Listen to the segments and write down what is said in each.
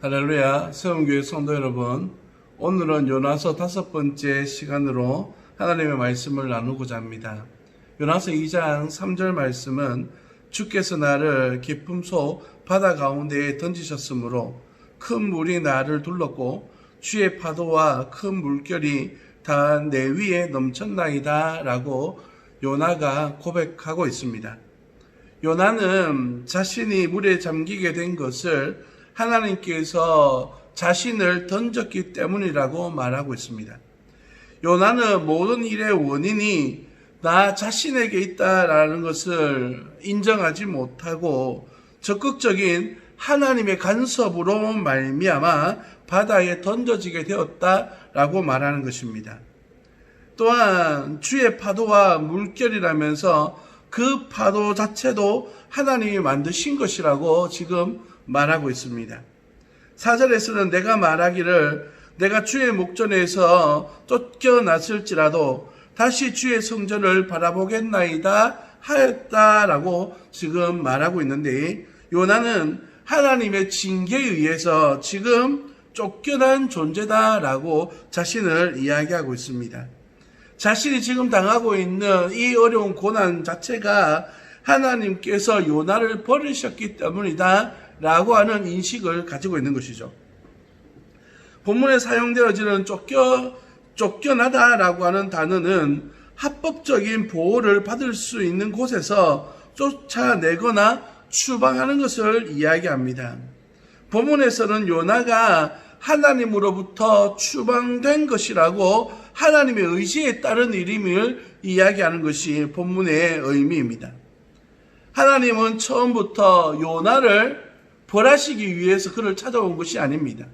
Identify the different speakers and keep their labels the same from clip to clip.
Speaker 1: 할렐루야, 세움교회 성도 여러분, 오늘은 요나서 5번째 시간으로 하나님의 말씀을 나누고자 합니다. 요나서 2장 3절 말씀은 주께서 나를 깊음 속 바다 가운데에 던지셨으므로 큰 물이 나를 둘렀고 주의 파도와 큰 물결이 다 내 위에 넘쳤나이다 라고 요나가 고백하고 있습니다. 요나는 자신이 물에 잠기게 된 것을 하나님께서 자신을 던졌기 때문이라고 말하고 있습니다. 요나는 모든 일의 원인이 나 자신에게 있다라는 것을 인정하지 못하고 적극적인 하나님의 간섭으로 말미암아 바다에 던져지게 되었다라고 말하는 것입니다. 또한 주의 파도와 물결이라면서 그 파도 자체도 하나님이 만드신 것이라고 지금 말하고 있습니다. 4절에서는 내가 말하기를 내가 주의 목전에서 쫓겨났을지라도 다시 주의 성전을 바라보겠나이다 하였다라고 지금 말하고 있는데, 요나는 하나님의 징계에 의해서 지금 쫓겨난 존재다라고 자신을 이야기하고 있습니다. 자신이 지금 당하고 있는 이 어려운 고난 자체가 하나님께서 요나를 버리셨기 때문이다 라고 하는 인식을 가지고 있는 것이죠. 본문에 사용되어지는 쫓겨나다라고 하는 단어는 합법적인 보호를 받을 수 있는 곳에서 쫓아내거나 추방하는 것을 이야기합니다. 본문에서는 요나가 하나님으로부터 추방된 것이라고 하나님의 의지에 따른 일임을 이야기하는 것이 본문의 의미입니다. 하나님은 처음부터 요나를 벌하시기 위해서 그를 찾아온 것이 아닙니다.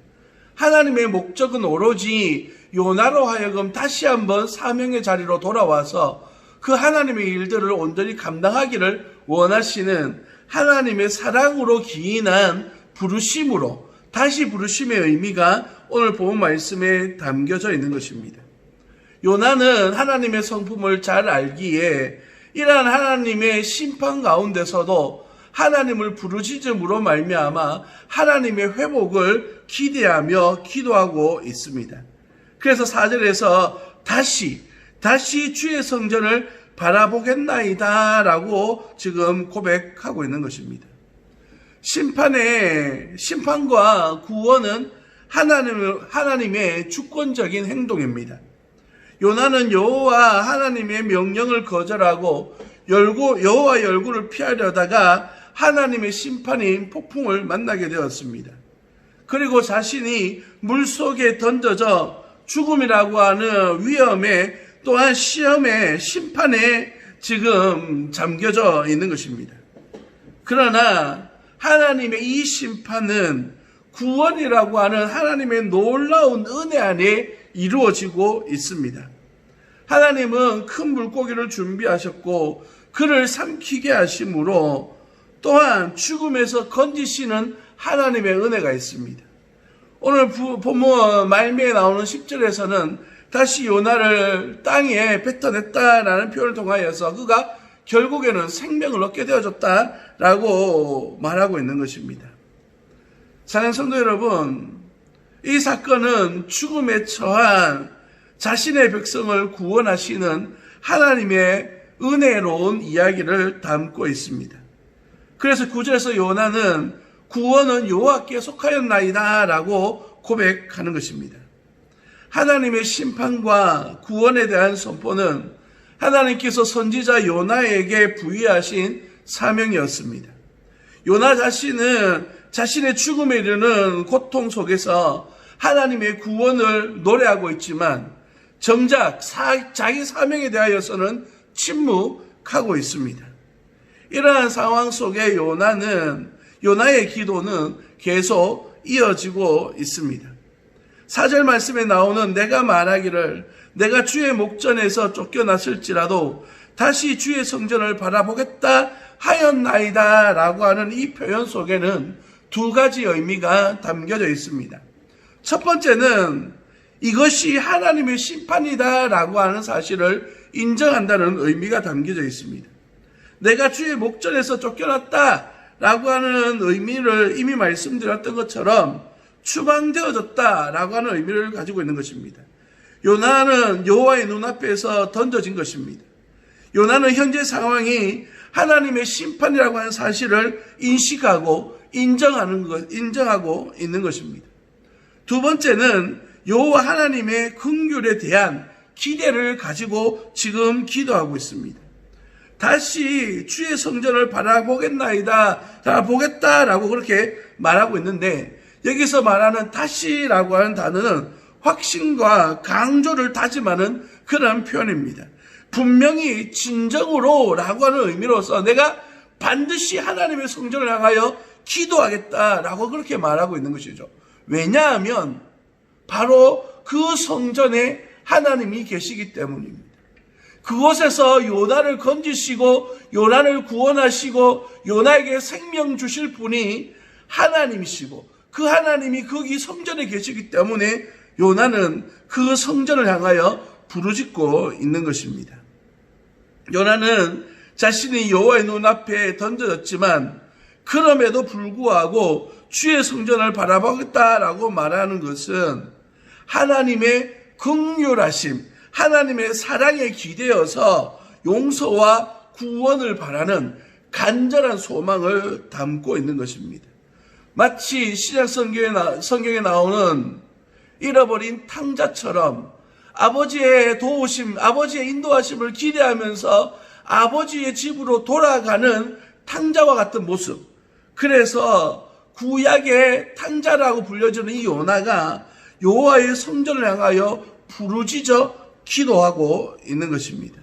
Speaker 1: 하나님의 목적은 오로지 요나로 하여금 다시 한번 사명의 자리로 돌아와서 그 하나님의 일들을 온전히 감당하기를 원하시는 하나님의 사랑으로 기인한 부르심으로, 다시 부르심의 의미가 오늘 본 말씀에 담겨져 있는 것입니다. 요나는 하나님의 성품을 잘 알기에 이러한 하나님의 심판 가운데서도 하나님을 부르짖음으로 말미암아 하나님의 회복을 기대하며 기도하고 있습니다. 그래서 4절에서 다시 주의 성전을 바라보겠나이다 라고 지금 고백하고 있는 것입니다. 심판과 구원은 하나님의 주권적인 행동입니다. 요나는 여호와 하나님의 명령을 거절하고 여호와의 얼굴을 피하려다가 하나님의 심판인 폭풍을 만나게 되었습니다. 그리고 자신이 물속에 던져져 죽음이라고 하는 위험에, 또한 시험에, 심판에 지금 잠겨져 있는 것입니다. 그러나 하나님의 이 심판은 구원이라고 하는 하나님의 놀라운 은혜 안에 이루어지고 있습니다. 하나님은 큰 물고기를 준비하셨고 그를 삼키게 하심으로 또한 죽음에서 건지시는 하나님의 은혜가 있습니다. 오늘 본문 말미에 나오는 10절에서는 다시 요나를 땅에 뱉어냈다라는 표현을 통하여서 그가 결국에는 생명을 얻게 되어졌다라고 말하고 있는 것입니다. 사랑하는 성도 여러분, 이 사건은 죽음에 처한 자신의 백성을 구원하시는 하나님의 은혜로운 이야기를 담고 있습니다. 그래서 9절에서 요나는 구원은 여호와께 속하였나이다 라고 고백하는 것입니다. 하나님의 심판과 구원에 대한 선포는 하나님께서 선지자 요나에게 부여하신 사명이었습니다. 요나 자신은 자신의 죽음에 이르는 고통 속에서 하나님의 구원을 노래하고 있지만 정작 자기 사명에 대하여서는 침묵하고 있습니다. 이러한 상황 속에 요나의 기도는 계속 이어지고 있습니다. 4절 말씀에 나오는 내가 말하기를 내가 주의 목전에서 쫓겨났을지라도 다시 주의 성전을 바라보겠다 하였나이다 라고 하는 이 표현 속에는 두 가지 의미가 담겨져 있습니다. 첫 번째는 이것이 하나님의 심판이다 라고 하는 사실을 인정한다는 의미가 담겨져 있습니다. 내가 주의 목전에서 쫓겨났다 라고 하는 의미를 이미 말씀드렸던 것처럼 추방되어졌다라고 하는 의미를 가지고 있는 것입니다. 요나는 여호와의 눈앞에서 던져진 것입니다. 요나는 현재 상황이 하나님의 심판이라고 하는 사실을 인식하고 인정하고 있는 것입니다. 두 번째는 여호와 하나님의 긍휼에 대한 기대를 가지고 지금 기도하고 있습니다. 다시 주의 성전을 바라보겠다라고 그렇게 말하고 있는데, 여기서 말하는 다시라고 하는 단어는 확신과 강조를 다짐하는 그런 표현입니다. 분명히 진정으로 라고 하는 의미로서 내가 반드시 하나님의 성전을 향하여 기도하겠다라고 그렇게 말하고 있는 것이죠. 왜냐하면 바로 그 성전에 하나님이 계시기 때문입니다. 그곳에서 요나를 건지시고 요나를 구원하시고 요나에게 생명 주실 분이 하나님이시고, 그 하나님이 거기 성전에 계시기 때문에 요나는 그 성전을 향하여 부르짖고 있는 것입니다. 요나는 자신이 여호와의 눈앞에 던져졌지만 그럼에도 불구하고 주의 성전을 바라보겠다라고 말하는 것은 하나님의 긍휼하심, 하나님의 사랑에 기대어서 용서와 구원을 바라는 간절한 소망을 담고 있는 것입니다. 마치 신약 성경에 나오는 잃어버린 탕자처럼 아버지의 도우심, 아버지의 인도하심을 기대하면서 아버지의 집으로 돌아가는 탕자와 같은 모습. 그래서 구약의 탕자라고 불려지는 이 요나가 여호와의 성전을 향하여 부르짖어 기도하고 있는 것입니다.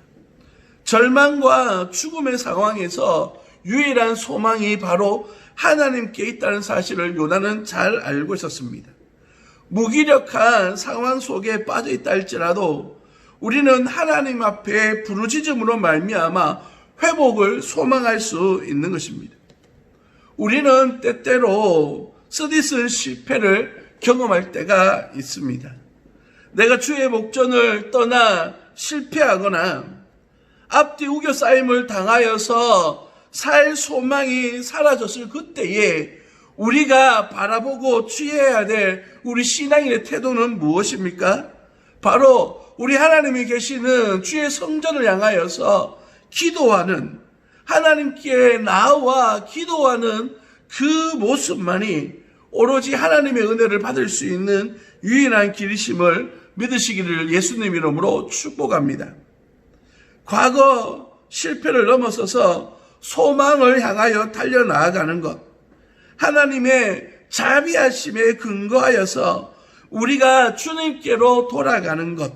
Speaker 1: 절망과 죽음의 상황에서 유일한 소망이 바로 하나님께 있다는 사실을 요나는 잘 알고 있었습니다. 무기력한 상황 속에 빠져 있다 할지라도 우리는 하나님 앞에 부르짖음으로 말미암아 회복을 소망할 수 있는 것입니다. 우리는 때때로 쓰디쓴 실패를 경험할 때가 있습니다. 내가 주의 목전을 떠나 실패하거나 앞뒤 우겨싸임을 당하여서 살 소망이 사라졌을 그때에 우리가 바라보고 취해야 될 우리 신앙인의 태도는 무엇입니까? 바로 우리 하나님이 계시는 주의 성전을 향하여서 기도하는, 하나님께 나와 기도하는 그 모습만이 오로지 하나님의 은혜를 받을 수 있는 유일한 길이심을 믿으시기를 예수님 이름으로 축복합니다. 과거 실패를 넘어서서 소망을 향하여 달려나아가는 것, 하나님의 자비하심에 근거하여서 우리가 주님께로 돌아가는 것,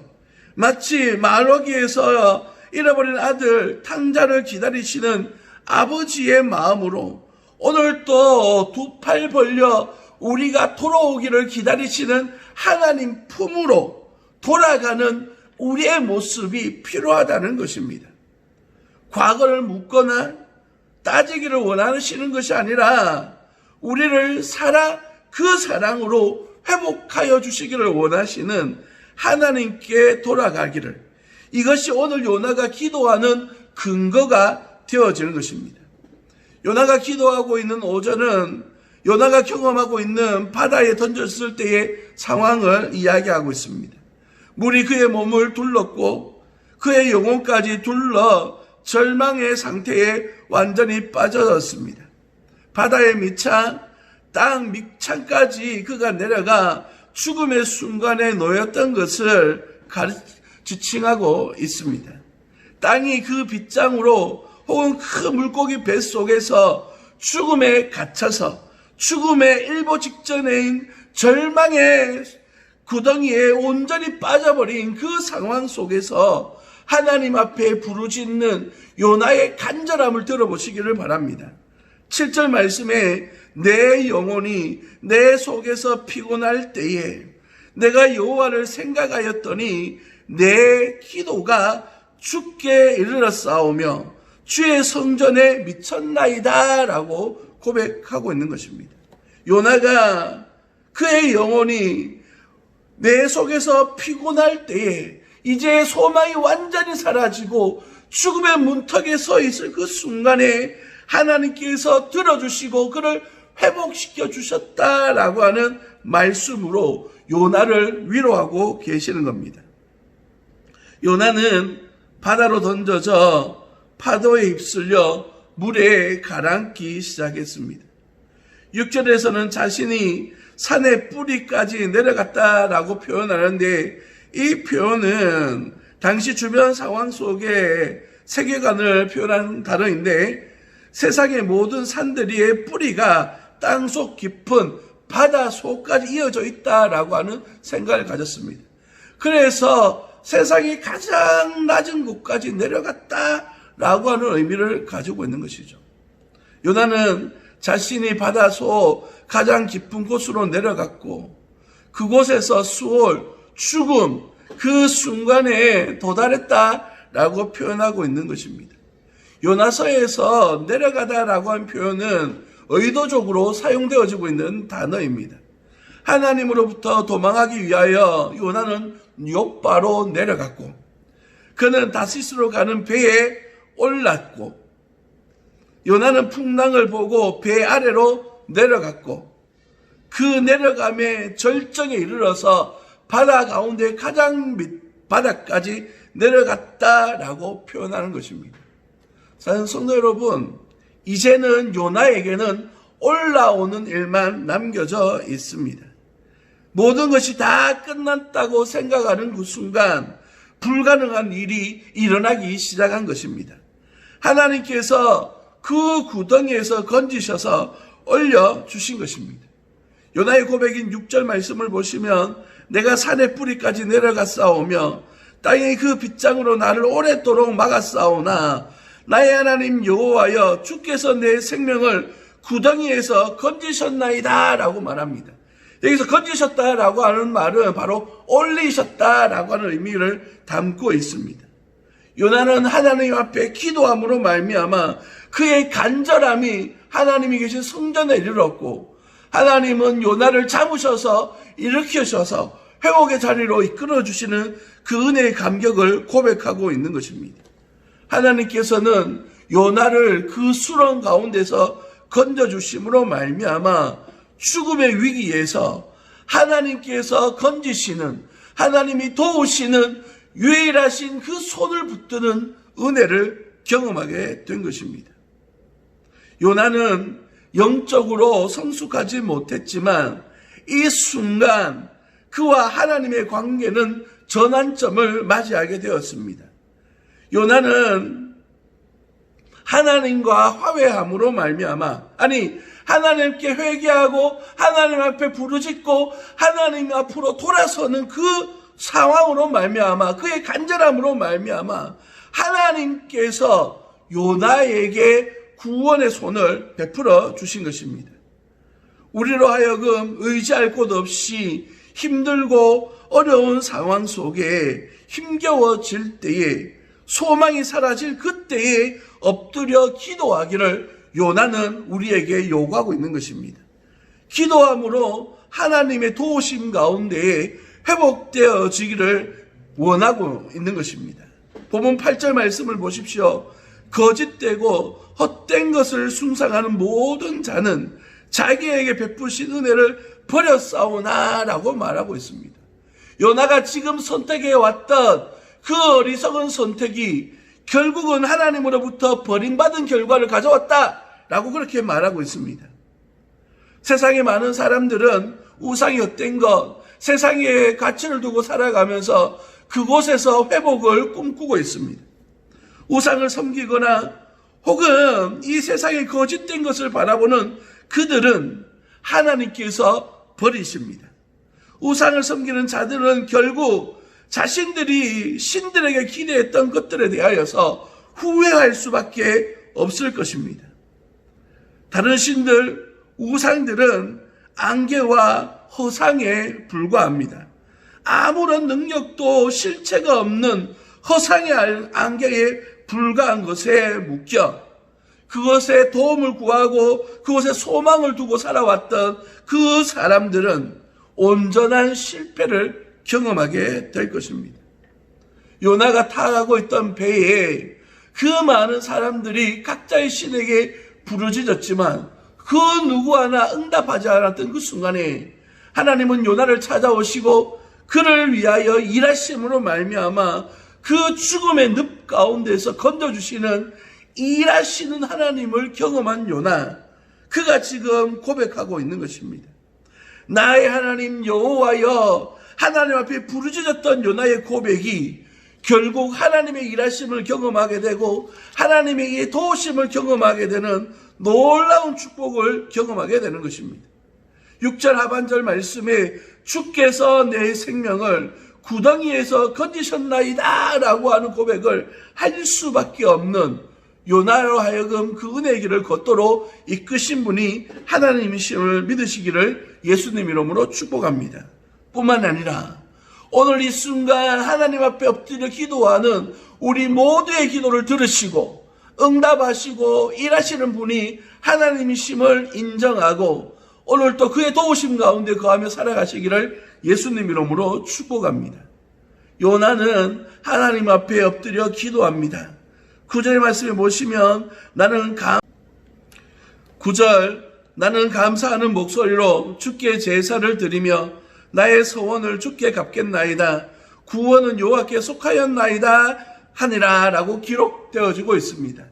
Speaker 1: 마치 말로기에서 잃어버린 아들 탕자를 기다리시는 아버지의 마음으로 오늘 또 두 팔 벌려 우리가 돌아오기를 기다리시는 하나님 품으로 돌아가는 우리의 모습이 필요하다는 것입니다. 과거를 묻거나 따지기를 원하시는 것이 아니라 우리를 그 사랑으로 회복하여 주시기를 원하시는 하나님께 돌아가기를, 이것이 오늘 요나가 기도하는 근거가 되어지는 것입니다. 요나가 기도하고 있는 오전은 요나가 경험하고 있는 바다에 던졌을 때의 상황을 이야기하고 있습니다. 물이 그의 몸을 둘렀고 그의 영혼까지 둘러 절망의 상태에 완전히 빠져들었습니다. 바다의 밑창, 땅 밑창까지 그가 내려가 죽음의 순간에 놓였던 것을 지칭하고 있습니다. 땅이 그 빗장으로 혹은 큰 물고기 뱃속에서 죽음에 갇혀서 죽음의 일보 직전인 절망의 구덩이에 온전히 빠져버린 그 상황 속에서 하나님 앞에 부르짖는 요나의 간절함을 들어보시기를 바랍니다. 7절 말씀에 내 영혼이 내 속에서 피곤할 때에 내가 여호와를 생각하였더니 내 기도가 주께 이르렀사오며 주의 성전에 미쳤나이다 라고 고백하고 있는 것입니다. 요나가 그의 영혼이 내 속에서 피곤할 때에 이제 소망이 완전히 사라지고 죽음의 문턱에 서 있을 그 순간에 하나님께서 들어주시고 그를 회복시켜 주셨다라고 하는 말씀으로 요나를 위로하고 계시는 겁니다. 요나는 바다로 던져져 파도에 휩쓸려 물에 가라앉기 시작했습니다. 6절에서는 자신이 산의 뿌리까지 내려갔다라고 표현하는데, 이 표현은 당시 주변 상황 속에 세계관을 표현한 단어인데, 세상의 모든 산들이의 뿌리가 땅속 깊은 바다 속까지 이어져 있다라고 하는 생각을 가졌습니다. 그래서 세상이 가장 낮은 곳까지 내려갔다라고 하는 의미를 가지고 있는 것이죠. 요나는 자신이 바다 속 가장 깊은 곳으로 내려갔고, 그곳에서 수월, 죽음, 그 순간에 도달했다라고 표현하고 있는 것입니다. 요나서에서 내려가다라고 한 표현은 의도적으로 사용되어지고 있는 단어입니다. 하나님으로부터 도망하기 위하여 요나는 욥바로 내려갔고, 그는 다시스로 가는 배에 올랐고, 요나는 풍랑을 보고 배 아래로 내려갔고, 그 내려감의 절정에 이르러서 바다 가운데 가장 밑바닥까지 내려갔다라고 표현하는 것입니다. 사랑하는 성도 여러분, 이제는 요나에게는 올라오는 일만 남겨져 있습니다. 모든 것이 다 끝났다고 생각하는 그 순간 불가능한 일이 일어나기 시작한 것입니다. 하나님께서 그 구덩이에서 건지셔서 올려주신 것입니다. 요나의 고백인 6절 말씀을 보시면, 내가 산의 뿌리까지 내려갔사오며 땅의 그 빗장으로 나를 오랫도록 막았사오나 나의 하나님 여호와여, 주께서 내 생명을 구덩이에서 건지셨나이다 라고 말합니다. 여기서 건지셨다라고 하는 말은 바로 올리셨다라고 하는 의미를 담고 있습니다. 요나는 하나님 앞에 기도함으로 말미암아 그의 간절함이 하나님이 계신 성전에 이르렀고, 하나님은 요나를 잡으셔서 일으키셔서 회복의 자리로 이끌어 주시는 그 은혜의 감격을 고백하고 있는 것입니다. 하나님께서는 요나를 그 수렁 가운데서 건져주심으로 말미암아 죽음의 위기에서 하나님께서 건지시는, 하나님이 도우시는 유일하신 그 손을 붙드는 은혜를 경험하게 된 것입니다. 요나는 영적으로 성숙하지 못했지만 이 순간 그와 하나님의 관계는 전환점을 맞이하게 되었습니다. 요나는 하나님과 화해함으로 말미암아, 하나님께 회개하고 하나님 앞에 부르짖고 하나님 앞으로 돌아서는 그 상황으로 말미암아, 그의 간절함으로 말미암아 하나님께서 요나에게 구원의 손을 베풀어 주신 것입니다. 우리로 하여금 의지할 곳 없이 힘들고 어려운 상황 속에 힘겨워질 때에, 소망이 사라질 그때에 엎드려 기도하기를 요나는 우리에게 요구하고 있는 것입니다. 기도함으로 하나님의 도우심 가운데에 회복되어지기를 원하고 있는 것입니다. 본문 8절 말씀을 보십시오. 거짓되고 헛된 것을 숭상하는 모든 자는 자기에게 베푸신 은혜를 버렸사오나 라고 말하고 있습니다. 요나가 지금 선택해 왔던 그 어리석은 선택이 결국은 하나님으로부터 버림받은 결과를 가져왔다라고 그렇게 말하고 있습니다. 세상에 많은 사람들은 우상이 헛된 것, 세상에 가치를 두고 살아가면서 그곳에서 회복을 꿈꾸고 있습니다. 우상을 섬기거나 혹은 이 세상의 거짓된 것을 바라보는 그들은 하나님께서 버리십니다. 우상을 섬기는 자들은 결국 자신들이 신들에게 기대했던 것들에 대하여서 후회할 수밖에 없을 것입니다. 다른 신들, 우상들은 안개와 허상에 불과합니다. 아무런 능력도 실체가 없는 허상의 안개에 불과한 것에 묶여 그것에 도움을 구하고 그것에 소망을 두고 살아왔던 그 사람들은 온전한 실패를 경험하게 될 것입니다. 요나가 타고 있던 배에 그 많은 사람들이 각자의 신에게 부르짖었지만 그 누구 하나 응답하지 않았던 그 순간에 하나님은 요나를 찾아오시고 그를 위하여 일하심으로 말미암아 그 죽음의 늪 가운데서 건져주시는 일하시는 하나님을 경험한 요나, 그가 지금 고백하고 있는 것입니다. 나의 하나님 여호와여, 하나님 앞에 부르짖었던 요나의 고백이 결국 하나님의 일하심을 경험하게 되고 하나님의 이 도우심을 경험하게 되는 놀라운 축복을 경험하게 되는 것입니다. 6절 하반절 말씀에 주께서 내 생명을 구덩이에서 건지셨나이다 라고 하는 고백을 할 수밖에 없는 요나로 하여금 그 은혜의 길을 걷도록 이끄신 분이 하나님이심을 믿으시기를 예수님 이름으로 축복합니다. 뿐만 아니라 오늘 이 순간 하나님 앞에 엎드려 기도하는 우리 모두의 기도를 들으시고 응답하시고 일하시는 분이 하나님이심을 인정하고 오늘 또 그의 도우심 가운데 거하며 살아가시기를 예수님 이름으로 축복합니다. 요나는 하나님 앞에 엎드려 기도합니다. 9절의 말씀에 보시면 나는 감사하는 목소리로 주께 제사를 드리며 나의 소원을 주께 갚겠나이다. 구원은 여호와께 속하였나이다 하니라 라고 기록되어지고 있습니다.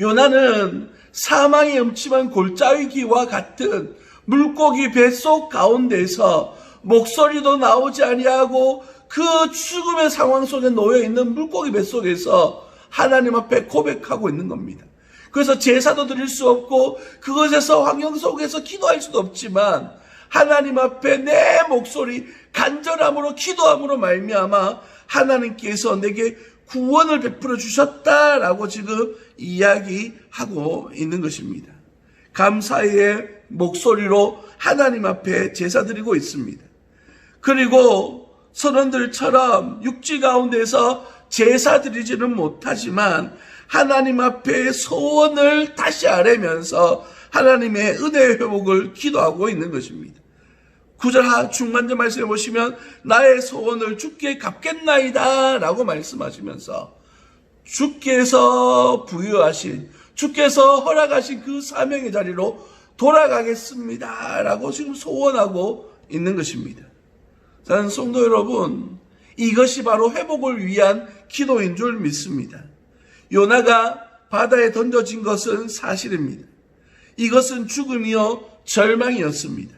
Speaker 1: 요나는 사망의 음침한 골짜기와 같은 물고기 뱃속 가운데서 목소리도 나오지 아니하고 그 죽음의 상황 속에 놓여있는 물고기 뱃속에서 하나님 앞에 고백하고 있는 겁니다. 그래서 제사도 드릴 수 없고 그것에서 환경 속에서 기도할 수도 없지만 하나님 앞에 내 목소리 간절함으로 기도함으로 말미암아 하나님께서 내게 구원을 베풀어 주셨다라고 지금 이야기하고 있는 것입니다. 감사의 목소리로 하나님 앞에 제사 드리고 있습니다. 그리고 선원들처럼 육지 가운데서 제사 드리지는 못하지만 하나님 앞에 소원을 다시 아뢰면서 하나님의 은혜의 회복을 기도하고 있는 것입니다. 9절 중반절 말씀해 보시면 나의 소원을 주께 갚겠나이다 라고 말씀하시면서 주께서 부여하신, 주께서 허락하신 그 사명의 자리로 돌아가겠습니다 라고 지금 소원하고 있는 것입니다. 저는 성도 여러분, 이것이 바로 회복을 위한 기도인 줄 믿습니다. 요나가 바다에 던져진 것은 사실입니다. 이것은 죽음이요 절망이었습니다.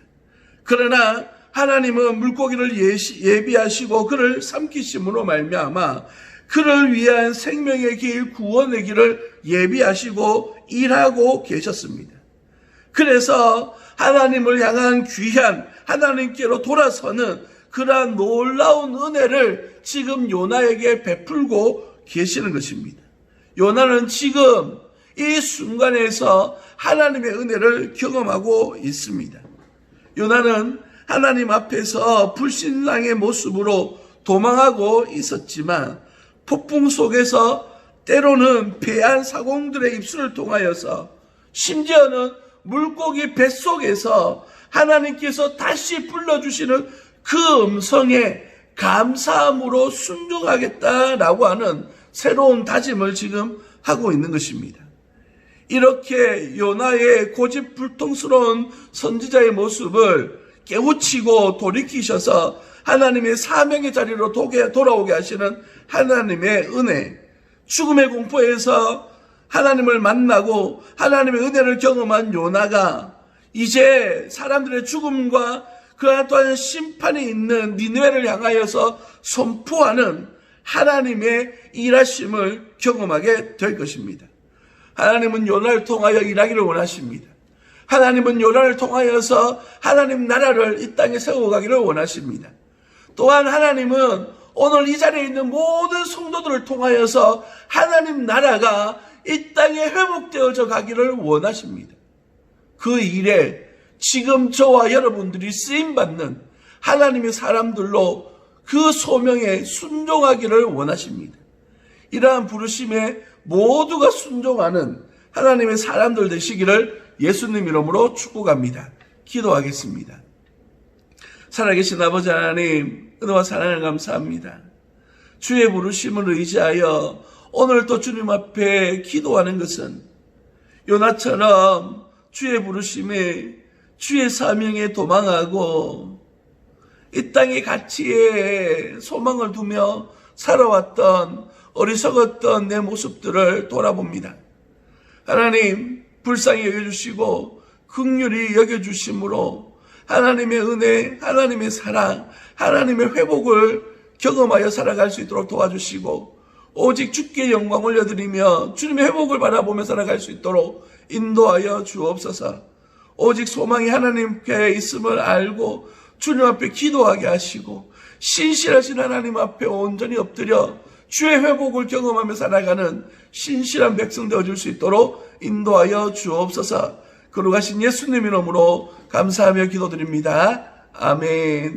Speaker 1: 그러나 하나님은 물고기를 예비하시고 그를 삼키심으로 말미암아 그를 위한 생명의 길, 구원의 길을 예비하시고 일하고 계셨습니다. 그래서 하나님을 향한 귀한 하나님께로 돌아서는 그러한 놀라운 은혜를 지금 요나에게 베풀고 계시는 것입니다. 요나는 지금 이 순간에서 하나님의 은혜를 경험하고 있습니다. 요나는 하나님 앞에서 불신앙의 모습으로 도망하고 있었지만 폭풍 속에서 때로는 배안 사공들의 입술을 통하여서 심지어는 물고기 뱃속에서 하나님께서 다시 불러주시는 그 음성에 감사함으로 순종하겠다라고 하는 새로운 다짐을 지금 하고 있는 것입니다. 이렇게 요나의 고집불통스러운 선지자의 모습을 깨우치고 돌이키셔서 하나님의 사명의 자리로 돌아오게 하시는 하나님의 은혜, 죽음의 공포에서 하나님을 만나고 하나님의 은혜를 경험한 요나가 이제 사람들의 죽음과 그와 또한 심판이 있는 니느웨를 향하여서 선포하는 하나님의 일하심을 경험하게 될 것입니다. 하나님은 요나를 통하여 일하기를 원하십니다. 하나님은 요나를 통하여서 하나님 나라를 이 땅에 세워가기를 원하십니다. 또한 하나님은 오늘 이 자리에 있는 모든 성도들을 통하여서 하나님 나라가 이 땅에 회복되어져 가기를 원하십니다. 그 일에 지금 저와 여러분들이 쓰임받는 하나님의 사람들로 그 소명에 순종하기를 원하십니다. 이러한 부르심에 모두가 순종하는 하나님의 사람들 되시기를 예수님 이름으로 축복합니다. 기도하겠습니다. 살아계신 아버지 하나님, 은혜와 사랑을 감사합니다. 주의 부르심을 의지하여 오늘 또 주님 앞에 기도하는 것은 요나처럼 주의 부르심에 주의 사명에 도망하고 이 땅의 가치에 소망을 두며 살아왔던 어리석었던 내 모습들을 돌아봅니다. 하나님 불쌍히 여겨주시고 긍휼히 여겨주심으로 하나님의 은혜, 하나님의 사랑, 하나님의 회복을 경험하여 살아갈 수 있도록 도와주시고 오직 주께 영광 올려드리며 주님의 회복을 바라보며 살아갈 수 있도록 인도하여 주옵소서. 오직 소망이 하나님께 있음을 알고 주님 앞에 기도하게 하시고 신실하신 하나님 앞에 온전히 엎드려 주의 회복을 경험하며 살아가는 신실한 백성 되어줄 수 있도록 인도하여 주옵소서. 거룩하신 예수님 이름으로 감사하며 기도드립니다. 아멘.